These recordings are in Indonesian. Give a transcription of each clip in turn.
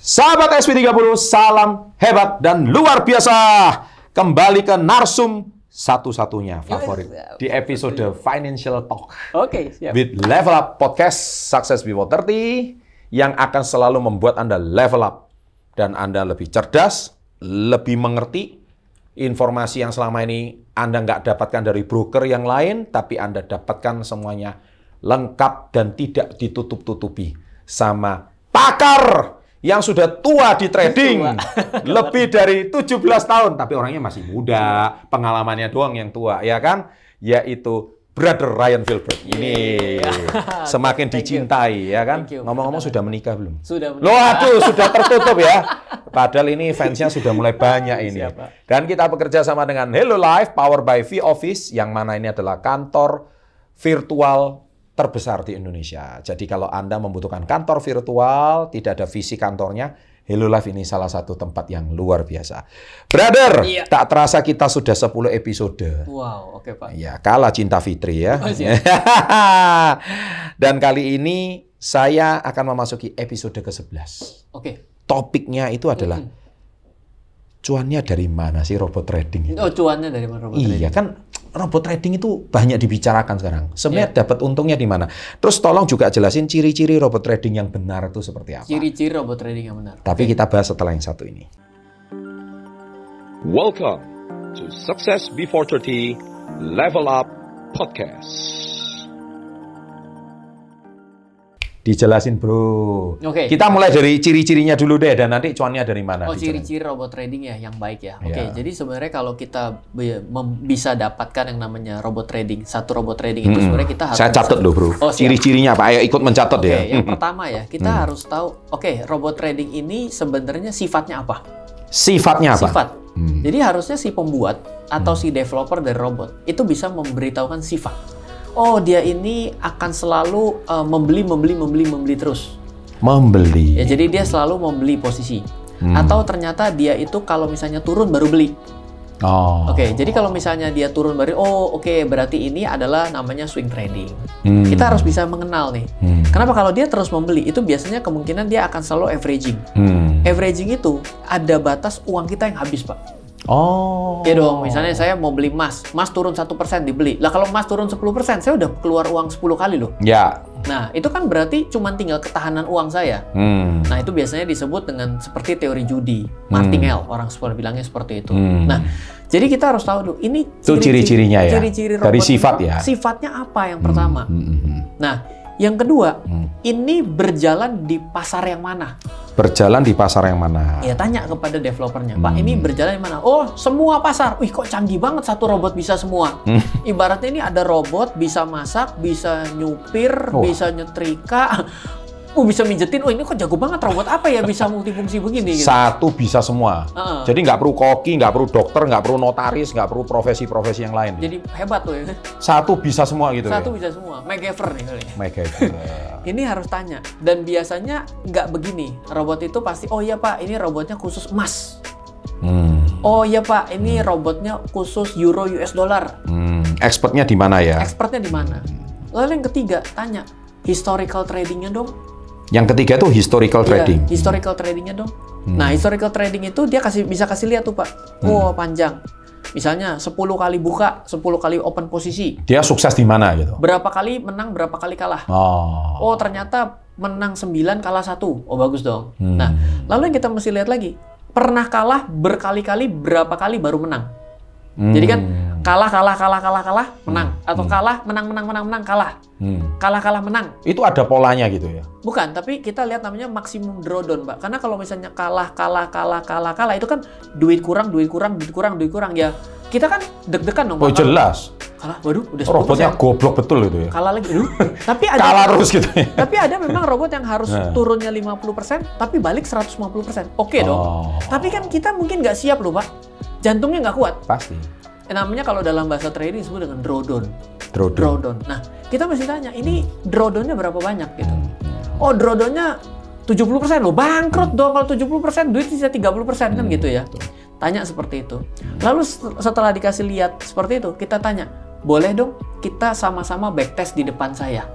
Sahabat SP30, salam hebat dan luar biasa. Kembali ke narsum satu-satunya favorit di episode Financial Talk. Oke, siap. With Level Up Podcast Success Before 30 yang akan selalu membuat Anda level up dan Anda lebih cerdas, lebih mengerti informasi yang selama ini Anda nggak dapatkan dari broker yang lain, tapi Anda dapatkan semuanya lengkap dan tidak ditutup-tutupi sama pakar yang sudah tua di trading, lebih dari 17 tahun, tapi orangnya masih muda, pengalamannya doang yang tua, ya kan? Yaitu Brother Ryan Filbert. Ini semakin dicintai, ya kan? Ngomong-ngomong sudah menikah belum? Sudah menikah. Loh, aduh, sudah tertutup ya. Padahal ini fansnya sudah mulai banyak ini. Siapa? Dan kita bekerja sama dengan Hello Life, Power by V-Office, yang mana ini adalah kantor virtual terbesar di Indonesia. Jadi kalau Anda membutuhkan kantor virtual, tidak ada visi kantornya, Hello Life ini salah satu tempat yang luar biasa. Brother, tak terasa kita sudah 10 episode. Wow, oke Pak. Ya, kalah Cinta Fitri ya. Dan kali ini saya akan memasuki episode ke-11. Oke. Topiknya itu adalah cuannya dari mana sih robot trading itu? Oh, cuannya dari mana robot trading? Iya kan, robot trading itu banyak dibicarakan sekarang. Sebenarnya dapat untungnya di mana? Terus tolong juga jelasin ciri-ciri robot trading yang benar itu seperti apa. Ciri-ciri robot trading yang benar. Tapi kita bahas setelah yang satu ini. Welcome to Success Before 30 Level Up Podcast. Dijelasin bro. Oke. Kita mulai dari ciri-cirinya dulu deh, dan nanti cuannya dari mana. Oh, ciri-ciri robot trading ya yang baik ya. Oke, Ya. jadi sebenarnya kalau kita bisa dapatkan yang namanya robot trading, satu robot trading itu sebenarnya kita harus... Saya catat loh bro, Oh, siap. ciri-cirinya apa? Ayo ikut mencatat Oke, ya. yang pertama ya, kita harus tahu, robot trading ini sebenarnya sifatnya apa? Sifatnya apa? Sifat. Jadi harusnya si pembuat atau si developer dari robot itu bisa memberitahukan sifat. Oh, dia ini akan selalu membeli terus. Membeli. Ya, jadi dia selalu membeli posisi. Atau ternyata dia itu kalau misalnya turun baru beli. Oh. Oke, jadi kalau misalnya dia turun baru, berarti ini adalah namanya swing trading. Kita harus bisa mengenal nih. Kenapa kalau dia terus membeli, itu biasanya kemungkinan dia akan selalu averaging. Averaging itu ada batas uang kita yang habis, Pak. Oh. Ya dong, misalnya saya mau beli emas turun 1% dibeli. Lah kalau emas turun 10%, saya udah keluar uang 10 kali loh. Ya. Nah, itu kan berarti cuma tinggal ketahanan uang saya. Nah, itu biasanya disebut dengan seperti teori judi. Martingale, orang bilangnya seperti itu. Nah, jadi kita harus tahu dulu, ini ciri-cirinya ya? Ciri-ciri Dari robot sifat ini, ya? sifatnya apa yang pertama? Nah, yang kedua, ini berjalan di pasar yang mana? Berjalan di pasar yang mana? Ya, tanya kepada developernya, Pak, ini berjalan di mana? Oh, semua pasar. Wih, kok canggih banget satu robot bisa semua. Ibaratnya ini ada robot, bisa masak, bisa nyupir, bisa nyetrika, bisa mijetin. Oh, ini kok jago banget robot apa ya bisa multifungsi begini? Gitu. Satu bisa semua. Jadi nggak perlu koki, nggak perlu dokter, nggak perlu notaris, nggak perlu profesi-profesi yang lain. Jadi hebat tuh ya. Satu bisa semua gitu. Satu ya? bisa semua. MacGyver nih kali ya. MacGyver. Ini harus tanya. Dan biasanya nggak begini. Robot itu pasti, oh iya Pak, ini robotnya khusus emas. Oh iya Pak, ini robotnya khusus euro US dollar. Expertnya di mana ya? Expertnya di mana? Lalu yang ketiga, tanya historical tradingnya dong. Yang ketiga tuh historical trading. Historical tradingnya dong. Nah, historical trading itu dia bisa kasih lihat tuh Pak. Oh, panjang. Misalnya 10 kali buka, 10 kali open posisi. Dia sukses di mana gitu? Berapa kali menang, berapa kali kalah. Oh, ternyata menang 9, kalah 1. Oh, bagus dong. Nah, lalu yang kita mesti lihat lagi. Pernah kalah berkali-kali, berapa kali baru menang. Jadi kan kalah, menang. Atau kalah, menang, kalah. Kalah, menang. Itu ada polanya gitu ya? Bukan, tapi kita lihat namanya maksimum drawdown, Pak. Karena kalau misalnya kalah, itu kan duit kurang. Ya, kita kan deg-degan dong. Oh, jelas. Kalah, waduh, udah 10%. Robotnya goblok betul itu ya? Kalah lagi. Tapi ada kalah terus gitu ya? Tapi ada memang robot yang harus turunnya 50%, tapi balik 150%. Oke dong. Tapi kan kita mungkin nggak siap loh, Pak. Jantungnya nggak kuat. Pasti. Namanya kalau dalam bahasa trading disebut dengan drawdown. Drawdown. Nah, kita mesti tanya, ini drawdownnya berapa banyak gitu? Oh, drawdownnya 70% loh, bangkrut dong kalau 70%, duit sisa 30% kan gitu ya. Tanya seperti itu. Lalu setelah dikasih lihat seperti itu, kita tanya, boleh dong kita sama-sama backtest di depan saya.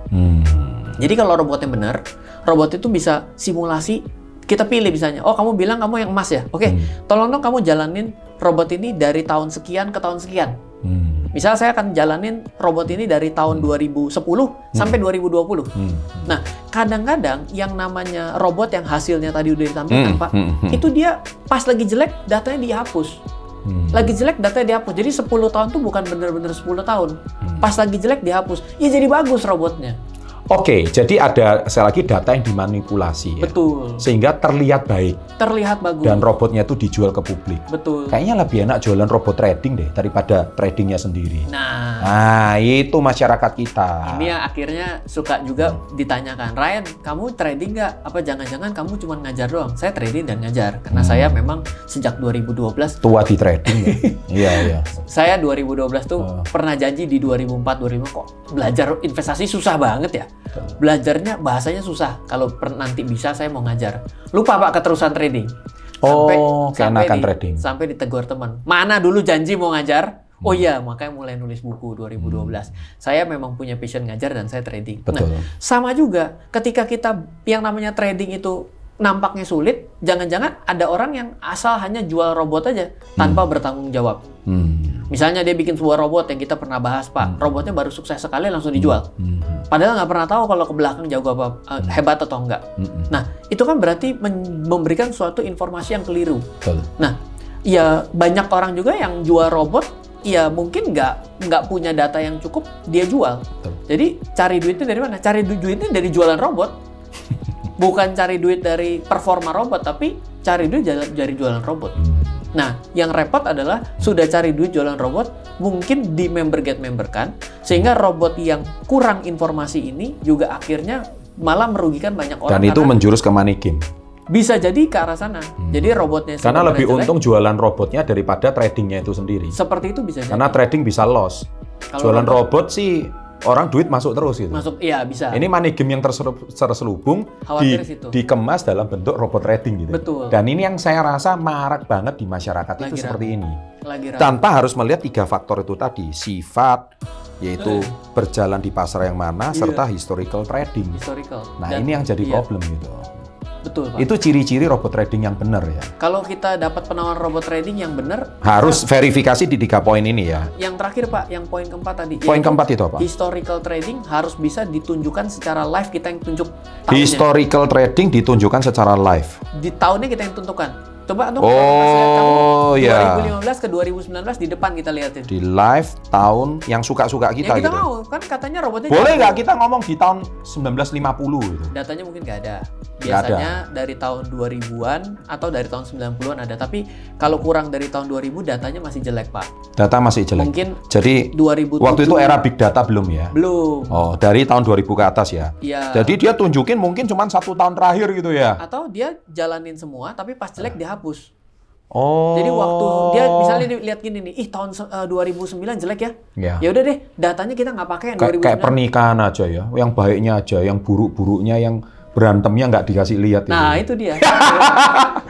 Jadi kalau robotnya benar, robot itu bisa simulasi kita pilih misalnya, oh kamu bilang kamu yang emas ya, oke, tolong dong kamu jalanin robot ini dari tahun sekian ke tahun sekian. Misal saya akan jalanin robot ini dari tahun 2010 sampai 2020. Nah, kadang-kadang yang namanya robot yang hasilnya tadi udah ditampilkan, Pak, itu dia pas lagi jelek, datanya dihapus. Lagi jelek, datanya dihapus. Jadi 10 tahun tuh bukan bener-bener 10 tahun. Pas lagi jelek, dihapus. Ya jadi bagus robotnya. Oke, jadi ada sekali lagi data yang dimanipulasi ya. Betul. Sehingga terlihat baik. Terlihat bagus. Dan robotnya itu dijual ke publik. Betul. Kayaknya lebih enak jualan robot trading deh daripada tradingnya sendiri. Nah, itu masyarakat kita. Ini yang akhirnya suka juga ditanyakan, Ryan, kamu trading nggak? Apa jangan-jangan kamu cuma ngajar doang? Saya trading dan ngajar. Karena saya memang sejak 2012. Tua di trading ya? Iya, iya. Saya 2012 tuh pernah janji di 2004-2005 kok belajar investasi susah banget ya. Belajarnya bahasanya susah. Kalau nanti bisa saya mau ngajar. Lupa Pak keterusan trading. Sampai ditegur teman. Mana dulu janji mau ngajar? Oh iya, makanya mulai nulis buku 2012. Saya memang punya passion ngajar dan saya trading. Betul. Nah, sama juga ketika kita yang namanya trading itu nampaknya sulit, jangan-jangan ada orang yang asal hanya jual robot aja tanpa bertanggung jawab. Misalnya dia bikin sebuah robot yang kita pernah bahas, Pak. Robotnya baru sukses sekali langsung dijual. Padahal nggak pernah tahu kalau ke belakang jago apa, hebat atau enggak. Nah, itu kan berarti memberikan suatu informasi yang keliru. Nah, ya banyak orang juga yang jual robot, ya mungkin nggak punya data yang cukup, dia jual. Jadi cari duitnya dari mana? Cari duitnya dari jualan robot. Bukan cari duit dari performa robot, tapi cari duit dari jualan robot. Nah, yang repot adalah sudah cari duit jualan robot, mungkin di member get member kan, sehingga robot yang kurang informasi ini juga akhirnya malah merugikan banyak orang. Dan itu menjurus ke money game. Bisa jadi ke arah sana. Jadi robotnya karena lebih untung jualan robotnya daripada tradingnya itu sendiri. Seperti itu bisa jadi. Karena trading bisa loss. Kalau jualan robot sih orang duit masuk terus gitu. Masuk, iya bisa. Ini money game yang terselubung dikemas dalam bentuk robot trading gitu. Betul. Dan ini yang saya rasa marak banget di masyarakat itu seperti ini. Lagi tanpa harus melihat 3 faktor itu tadi, sifat, yaitu berjalan di pasar yang mana, serta historical trading. Nah, ini yang jadi problem gitu. Betul, Pak. Itu ciri-ciri robot trading yang benar ya. Kalau kita dapat penawaran robot trading yang benar, harus verifikasi di 3 poin ini ya. Yang terakhir Pak, yang poin keempat tadi. Poin keempat itu apa? Historical trading harus bisa ditunjukkan secara live, kita yang tunjuk tahunnya. Historical trading ditunjukkan secara live. Di tahunnya kita yang tentukan. Coba untuk ya. 2015 ke 2019 di depan kita lihatin. Di live tahun yang suka-suka kita, kita gitu. mau, kan katanya robotnya boleh nggak kita ngomong di tahun 1950 gitu? Datanya mungkin nggak ada. Biasanya dari tahun 2000-an atau dari tahun 90-an ada. Tapi kalau kurang dari tahun 2000 datanya masih jelek, Pak. Data masih jelek? Mungkin jadi 2007, waktu itu era big data belum ya? Belum. Oh, dari tahun 2000 ke atas ya? Iya. Jadi dia tunjukin mungkin cuma 1 tahun terakhir gitu ya? Atau dia jalanin semua tapi pas jelek dihapus. Oh. Jadi waktu dia misalnya lihat gini nih, tahun 2009 jelek ya. Ya udah deh, datanya kita nggak pakai yang 2009. Kayak pernikahan aja ya, yang baiknya aja, yang buruk-buruknya, yang berantemnya nggak dikasih lihat. Nah itu dia.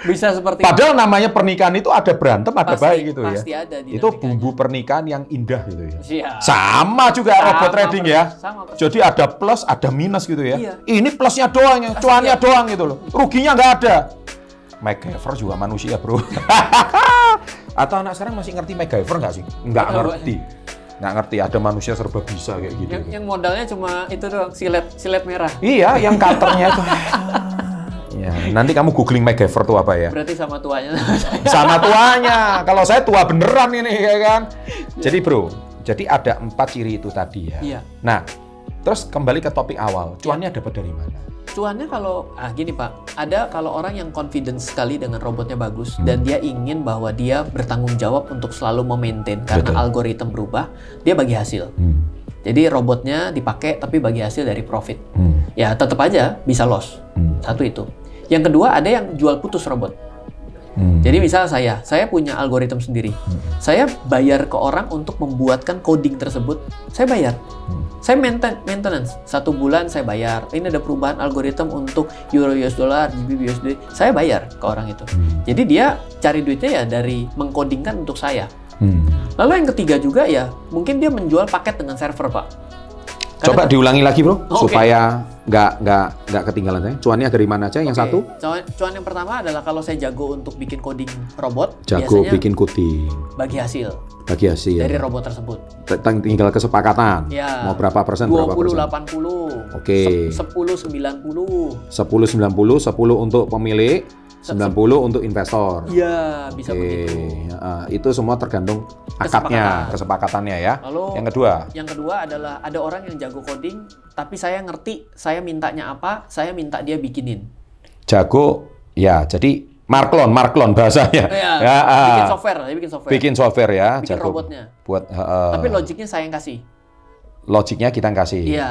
Bisa seperti padahal itu. Namanya pernikahan itu ada berantem, ada baik gitu ya. Pasti ada. Itu bumbu pernikahan yang indah gitu ya. Siap. Sama juga robot trading ya. Jadi ada plus, ada minus gitu ya. Iya. Ini plusnya doang ya, cuannya doang gitu loh. Ruginya nggak ada. MacGyver juga manusia, bro. Atau anak sekarang masih ngerti MacGyver nggak sih? Nggak ngerti. Nggak ngerti, ada manusia serba bisa kayak gitu. Yang modalnya cuma itu doang, silet merah. Iya, yang cutternya itu. Ya, nanti kamu googling MacGyver tuh apa ya? Berarti sama tuanya. Sama tuanya. Kalau saya tua beneran ini, ya kan? Jadi bro, jadi ada 4 ciri itu tadi ya. Iya. Nah, terus kembali ke topik awal. Cuannya dapat dari mana? Cuannya kalau gini Pak, ada kalau orang yang confidence sekali dengan robotnya bagus dan dia ingin bahwa dia bertanggung jawab untuk selalu memaintain karena algoritma berubah, dia bagi hasil. Jadi robotnya dipakai tapi bagi hasil dari profit. Ya tetap aja bisa loss. Satu itu. Yang kedua ada yang jual putus robot. Jadi misal saya punya algoritma sendiri. Saya bayar ke orang untuk membuatkan coding tersebut. Saya bayar. Saya maintenance. 1 bulan saya bayar. Ini ada perubahan algoritma untuk euro US dollar, GB USD. Saya bayar ke orang itu. Jadi dia cari duitnya ya dari mengkodingkan untuk saya. Lalu yang ketiga juga ya, mungkin dia menjual paket dengan server, Pak. Coba diulangi lagi bro, Oke. supaya nggak ketinggalan saya. Cuannya dari mana aja? Yang satu? Cuan yang pertama adalah kalau saya jago untuk bikin coding robot, Jago biasanya bikin coding, bagi hasil bagi hasil. dari robot tersebut. Tinggal kesepakatan. Ya. Mau berapa persen? Berapa 20 persen? 80. Oke. 10 90. 10 90, 10 untuk pemilik, 90 untuk investor. Iya, bisa Oke. begitu. Itu semua tergantung akadnya, kesepakatannya ya. Lalu Yang kedua, adalah ada orang yang jago coding, tapi saya ngerti, saya mintanya apa, saya minta dia bikinin. jago ya. Jadi marklon bahasanya. Ya, bikin software, saya bikin software. Bikin software ya, Bikin jago. robotnya. Buat Tapi logiknya saya yang kasih. logiknya kita yang kasih. Iya.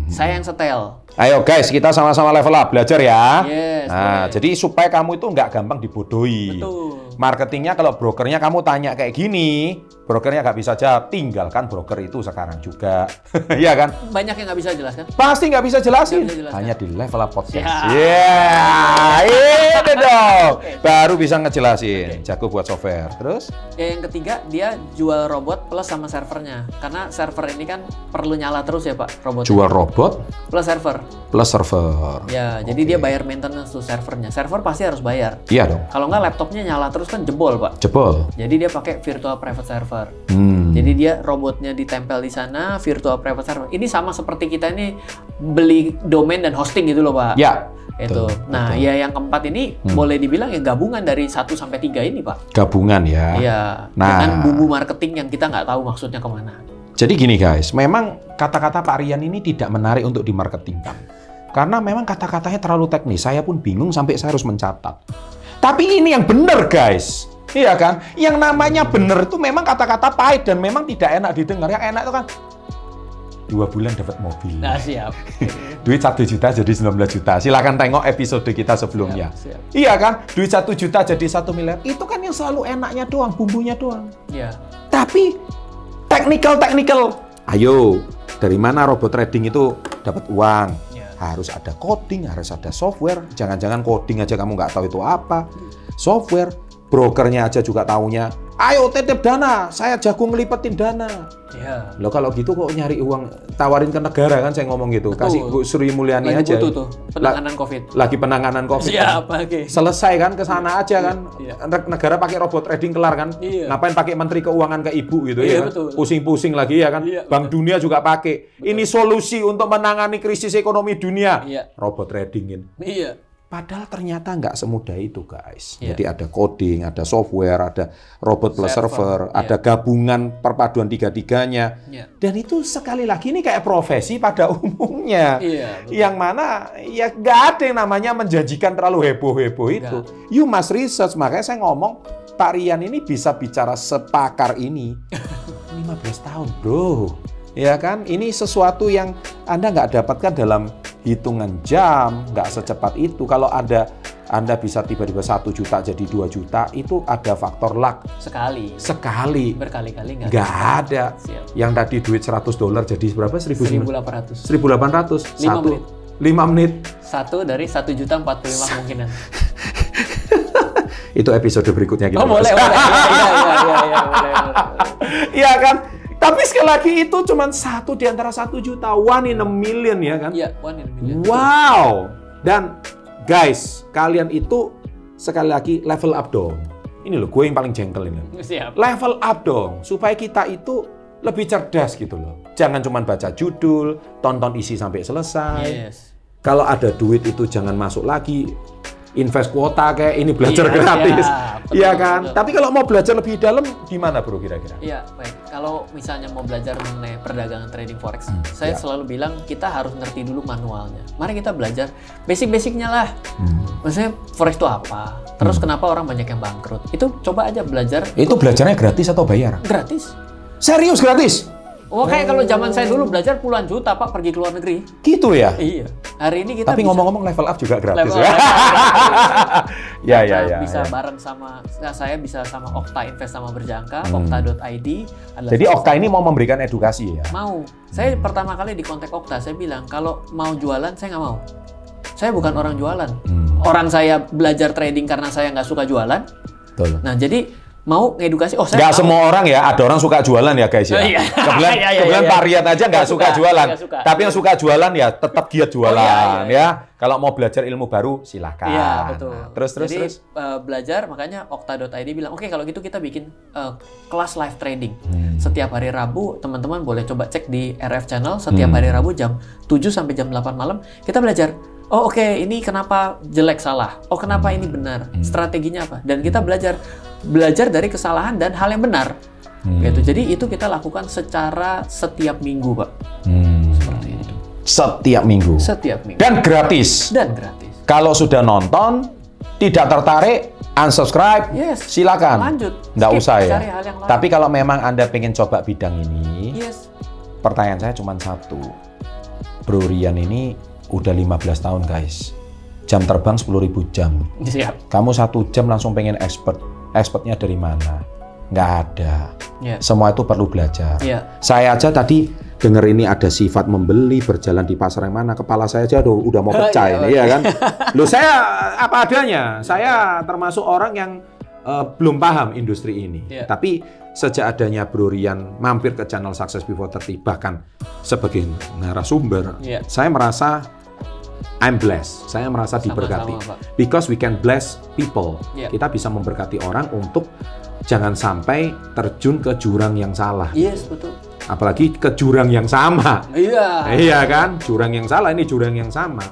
Saya yang setel. Ayo guys, kita sama-sama level up, belajar ya. Yes, Nah, boleh. jadi supaya kamu itu nggak gampang dibodohi. Betul. Marketingnya kalau brokernya kamu tanya kayak gini, brokernya nggak bisa jawab, tinggalkan broker itu sekarang juga. Iya kan? Banyak yang nggak bisa jelaskan. Pasti nggak bisa jelasin. Nggak bisa jelaskan. Hanya di Level Up Podcast. Siap. Ini dong. Baru bisa ngejelasin. Jago buat software. Terus? Ya, yang ketiga, dia jual robot plus sama servernya. Karena server ini kan perlu nyala terus ya Pak, robotnya. Jual robot Plus server. plus server. Ya, jadi dia bayar maintenance tuh servernya. Server pasti harus bayar. Iya dong. Kalau nggak laptopnya nyala terus kan jebol Pak. Jebol. Jadi dia pakai virtual private server. Hmm. Jadi dia robotnya ditempel di sana, virtual private server. Ini sama seperti kita ini beli domain dan hosting gitu loh Pak. Ya. Itu. Betul, Nah, betul. ya yang keempat ini boleh dibilang ya gabungan dari 1 sampai 3 ini Pak. Gabungan ya. Iya. Nah. Dengan bumbu marketing yang kita nggak tahu maksudnya kemana. Jadi gini guys, memang kata-kata Pak Rian ini tidak menarik untuk dimarketingkan. Karena memang kata-katanya terlalu teknis. Saya pun bingung sampai saya harus mencatat. Tapi ini yang benar guys. Iya kan? Yang namanya benar itu memang kata-kata pahit dan memang tidak enak didengar. Yang enak itu kan 2 bulan dapat mobil. Nah, siap. Duit 1 juta jadi 19 juta. Silakan tengok episode kita sebelumnya. Siap. Iya kan? Duit 1 juta jadi 1 miliar. Itu kan yang selalu enaknya doang, bumbunya doang. Iya. Tapi technical. Ayo, dari mana robot trading itu dapat uang? Ya. Harus ada coding, harus ada software. Jangan-jangan coding aja kamu nggak tahu itu apa. Software, brokernya aja juga taunya. Ayo titip dana, saya jago ngelipetin dana. Iya. Loh kalau gitu kok nyari uang, tawarin ke negara kan saya ngomong gitu. Betul. Kasih Bu Sri Mulyani Lagi aja. butuh tuh penanganan COVID. Lagi penanganan COVID. Siap, oke. Selesai kan ke sana aja kan. Iya. Negara pakai robot trading kelar kan. Iya. Ngapain pakai menteri keuangan ke ibu gitu Iya, ya kan? betul. Pusing-pusing lagi ya kan. Iya, Bank Dunia juga pakai. Ini solusi untuk menangani krisis ekonomi dunia. Iya. Robot tradingin. Iya. Padahal ternyata nggak semudah itu guys. Iya. Jadi ada coding, ada software, ada robot plus server, Iya. ada gabungan perpaduan tiga-tiganya. Iya. Dan itu sekali lagi ini kayak profesi pada umumnya. Iya, betul. Yang mana ya nggak ada yang namanya menjanjikan terlalu heboh-heboh itu. You must research. Makanya saya ngomong Pak Rian ini bisa bicara sepakar ini. 15 tahun bro. Ya kan, ini sesuatu yang Anda nggak dapatkan dalam hitungan jam, nggak secepat itu. Kalau Anda bisa tiba-tiba 1 juta jadi 2 juta, itu ada faktor luck. Sekali. Berkali-kali Nggak ada. Siap. Yang tadi duit $100 jadi berapa? 1.800. 1.800. 5 menit. 5 menit. 1 dari 1.045 kemungkinan. Itu episode berikutnya kita. Oh, boleh. Iya, boleh. Iya kan? Tapi sekali lagi itu cuma 1 di antara 1 juta, 1 in a million ya kan? Iya, 1 in a million. Wow. Dan guys, kalian itu sekali lagi level up dong. Ini loh, gue yang paling jengkel ini. Siap. Level up dong, supaya kita itu lebih cerdas gitu loh. Jangan cuma baca judul, tonton isi sampai selesai. Yes. Kalau ada duit itu jangan masuk lagi. Invest kuota kayak ini belajar gratis. Iya kan? Betul. Tapi kalau mau belajar lebih dalam gimana bro kira-kira? Iya, baik. Kalau misalnya mau belajar mengenai perdagangan trading forex, saya ya. selalu bilang kita harus ngerti dulu manualnya. Mari kita belajar basic-basicnya lah. Maksudnya forex itu apa? Terus kenapa orang banyak yang bangkrut? Itu coba aja belajar. Itu belajarnya gratis atau bayar? Gratis. Serius gratis? Oh, kayak kalau zaman saya dulu belajar puluhan juta Pak pergi ke luar negeri. Gitu ya? Iya. Hari ini kita Tapi bisa ngomong-ngomong level up juga gratis level ya? Kita bisa ya. bareng sama, saya bisa sama Okta Invest sama Berjangka, okta.id. Jadi Okta ini mau memberikan edukasi ya? Mau. Saya pertama kali di kontak Okta, saya bilang kalau mau jualan saya nggak mau. Saya bukan orang jualan. Orang saya belajar trading karena saya nggak suka jualan. Betul. Nah, jadi mau ngedukasi. Oh, saya nggak semua orang ya, ada orang suka jualan ya guys ya. Iya. Kebetulan Pak Riyad aja nggak suka jualan. Nggak suka. Tapi yang suka jualan ya tetap giat jualan iya. ya. Kalau mau belajar ilmu baru silahkan. Iya, betul. Nah, terus. Belajar, makanya Okta.id bilang, oke, kalau gitu kita bikin kelas live trading. Setiap hari Rabu, teman-teman boleh coba cek di RF Channel. Setiap hari Rabu jam 7 sampai jam 8 malam, kita belajar. Oh oke, ini kenapa jelek salah. Oh kenapa ini benar. Strateginya apa. Dan kita belajar dari kesalahan dan hal yang benar. Gitu. Jadi itu kita lakukan secara setiap minggu, Pak. Seperti itu. Setiap minggu. Dan gratis. Kalau sudah nonton, tidak tertarik, unsubscribe, silakan. Lanjut. Nggak usah ya. Cari hal yang lain. Tapi kalau memang Anda pengen coba bidang ini, pertanyaan saya cuma satu. Bro Rian ini udah 15 tahun guys. Jam terbang 10.000 jam. Siap. Kamu 1 jam langsung pengen expert. Expertnya dari mana? Nggak ada. Semua itu perlu belajar. Saya aja tadi dengar ini ada sifat membeli, berjalan di pasar yang mana, kepala saya aja udah mau pecah ini, ya kan? Loh, saya apa adanya. Saya termasuk orang yang belum paham industri ini. Tapi sejak adanya Bro Rian mampir ke channel Success Before 30, bahkan sebagai narasumber, saya merasa I'm blessed. Saya merasa diberkati. Because we can bless people. Kita bisa memberkati orang untuk jangan sampai terjun ke jurang yang salah. Betul. Apalagi ke jurang yang sama. Iya kan? Jurang yang salah, ini jurang yang sama.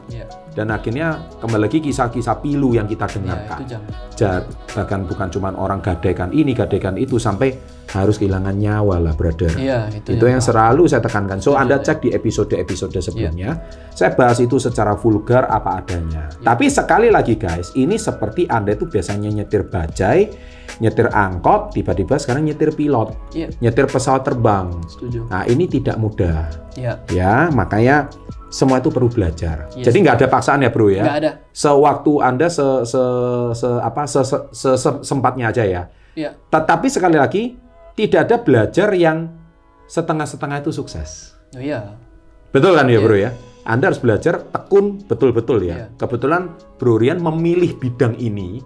Dan akhirnya kembali lagi kisah-kisah pilu yang kita dengarkan. Bahkan bukan cuma orang gadaikan ini, gadaikan itu, sampai harus kehilangan nyawa lah, brother. Itu yang selalu saya tekankan. So, Anda cek di episode-episode sebelumnya, saya bahas itu secara vulgar apa adanya. Tapi sekali lagi guys, ini seperti Anda itu biasanya nyetir bajai, nyetir angkot, tiba-tiba sekarang nyetir pilot, nyetir pesawat terbang. Nah, ini tidak mudah. Ya, makanya semua itu perlu belajar. Jadi nggak ada paksaan ya bro ya. Nggak ada. Sewaktu Anda sempatnya aja ya. Tetapi sekali lagi tidak ada belajar yang setengah-setengah itu sukses. Betul kan ya bro ya. Anda harus belajar tekun betul-betul ya. Kebetulan Bro Rian memilih bidang ini.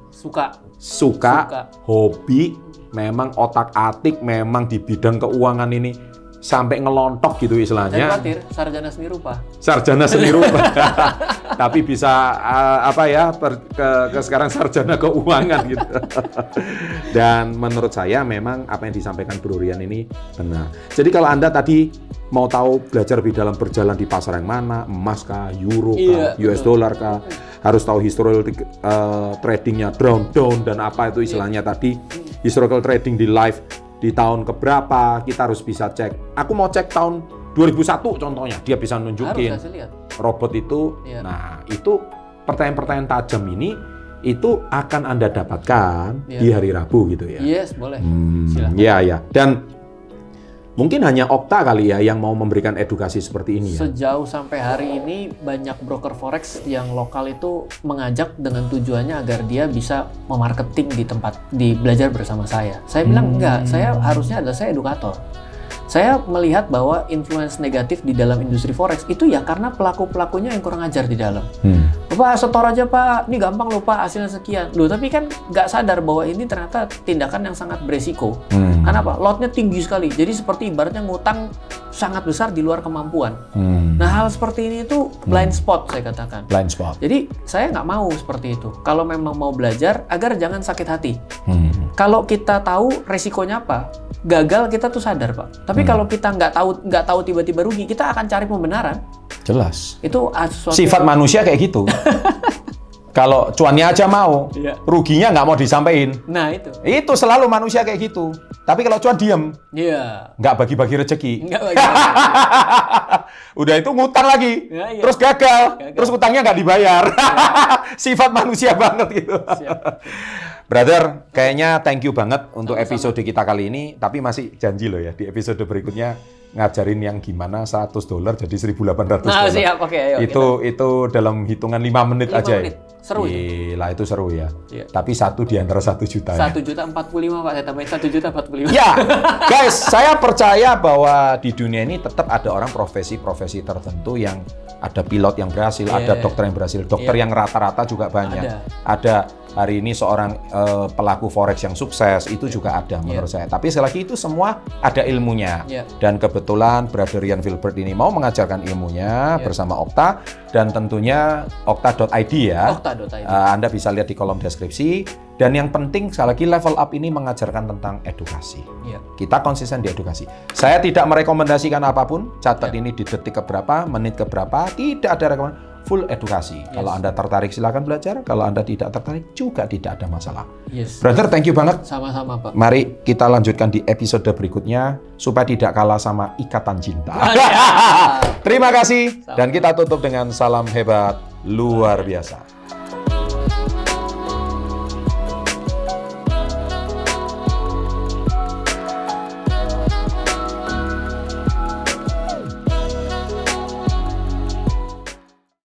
Suka, hobi, memang otak-atik, memang di bidang keuangan ini sampai ngelontok gitu istilahnya. Saya khawatir, sarjana seni rupa. Sarjana seni rupa. Tapi bisa ke sekarang sarjana keuangan gitu. Dan menurut saya memang apa yang disampaikan Bro Rian ini benar. Jadi kalau Anda tadi mau tahu belajar lebih dalam berjalan di pasar yang mana, emas kah, euro kah, US dollar kah, harus tahu historical tradingnya down dan apa itu istilahnya tadi, historical trading di live di tahun keberapa, kita harus bisa cek. Aku mau cek tahun 2001 contohnya, dia bisa nunjukin robot itu. Nah, itu pertanyaan-pertanyaan tajam ini itu akan Anda dapatkan di hari Rabu gitu ya. Boleh. Ya. Dan mungkin hanya Okta kali ya yang mau memberikan edukasi seperti ini ya. Sejauh sampai hari ini banyak broker forex yang lokal itu mengajak dengan tujuannya agar dia bisa memarketing di belajar bersama saya. Saya bilang enggak, saya harusnya saya edukator. Saya melihat bahwa influence negatif di dalam industri forex itu ya karena pelaku-pelakunya yang kurang ajar di dalam. Pak, setor aja Pak, ini gampang loh Pak, hasilnya sekian. Loh, tapi kan nggak sadar bahwa ini ternyata tindakan yang sangat beresiko. Kenapa? Lotnya tinggi sekali, jadi seperti ibaratnya ngutang sangat besar di luar kemampuan. Nah, hal seperti ini itu blind spot saya katakan. Blind spot. Jadi saya nggak mau seperti itu. Kalau memang mau belajar, agar jangan sakit hati. Kalau kita tahu resikonya apa, gagal kita tuh sadar Pak. Tapi kalau kita nggak tahu tiba-tiba rugi, kita akan cari pembenaran. Jelas. Itu sifat manusia kayak gitu. Kalau cuannya aja mau, ruginya nggak mau disampaikan. Nah itu. Itu selalu manusia kayak gitu. Tapi kalau cuan diem, nggak bagi-bagi rezeki. Udah itu ngutang lagi, terus gagal, terus utangnya nggak dibayar. Sifat manusia banget gitu. Brother, kayaknya thank you banget untuk episode kita kali ini. Tapi masih janji loh ya, di episode berikutnya ngajarin yang gimana $100 jadi $1.800. Nah, siap, oke. Ayo, itu dalam hitungan 5 menit aja ya. Seru itu. Gila, itu seru ya. Iya. Tapi 1 di antara 1 juta ya. 1.045.000 Pak, saya tambahin 1.045.000. Ya, guys, saya percaya bahwa di dunia ini tetap ada orang profesi-profesi tertentu yang ada pilot yang berhasil, ada dokter yang berhasil, dokter yang rata-rata juga banyak. Ada hari ini seorang pelaku forex yang sukses, itu juga ada menurut saya. Tapi sekali lagi itu semua ada ilmunya. Dan kebetulan Brother Ian Filbert ini mau mengajarkan ilmunya bersama Okta, dan tentunya okta.id ya. Okta.id. Anda bisa lihat di kolom deskripsi. Dan yang penting sekali lagi Level Up ini mengajarkan tentang edukasi. Kita konsisten di edukasi. Saya tidak merekomendasikan apapun. Catat ini di detik keberapa, menit keberapa. Tidak ada rekomendasi. Full edukasi. Kalau Anda tertarik silakan belajar. Kalau Anda tidak tertarik juga tidak ada masalah. Brother, thank you banget. Sama-sama Pak. Mari kita lanjutkan di episode berikutnya supaya tidak kalah sama ikatan cinta. Terima kasih. Dan kita tutup dengan salam hebat luar biasa.